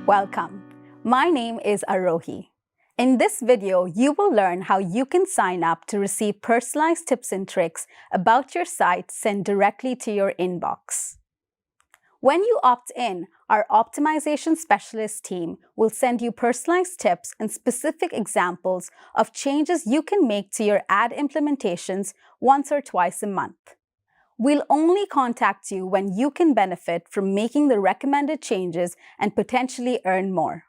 Welcome. My name is Arohi. In this video, you will learn how you can sign up to receive personalized tips and tricks about your site sent directly to your inbox. When you opt in, our optimization specialist team will send you personalized tips and specific examples of changes you can make to your ad implementations once or twice a month. We'll only contact you when you can benefit from making the recommended changes and potentially earn more.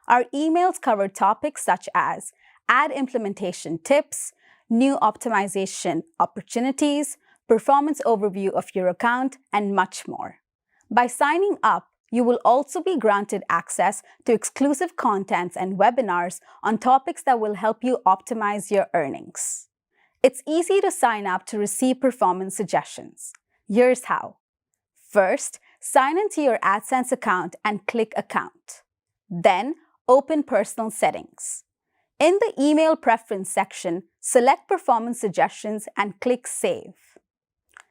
Our emails cover topics such as ad implementation tips, new optimization opportunities, performance overview of your account, and much more. By signing up, you will also be granted access to exclusive contents and webinars on topics that will help you optimize your earnings. It's easy to sign up to receive performance suggestions. Here's how. First, sign into your AdSense account and click Account. Then, open Personal Settings. In the Email Preference section, select Performance Suggestions and click Save.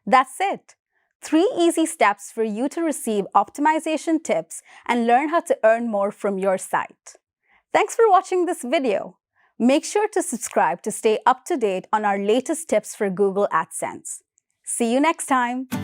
That's it. 3 easy steps for you to receive optimization tips and learn how to earn more from your site. Thanks for watching this video. Make sure to subscribe to stay up to date on our latest tips for Google AdSense. See you next time.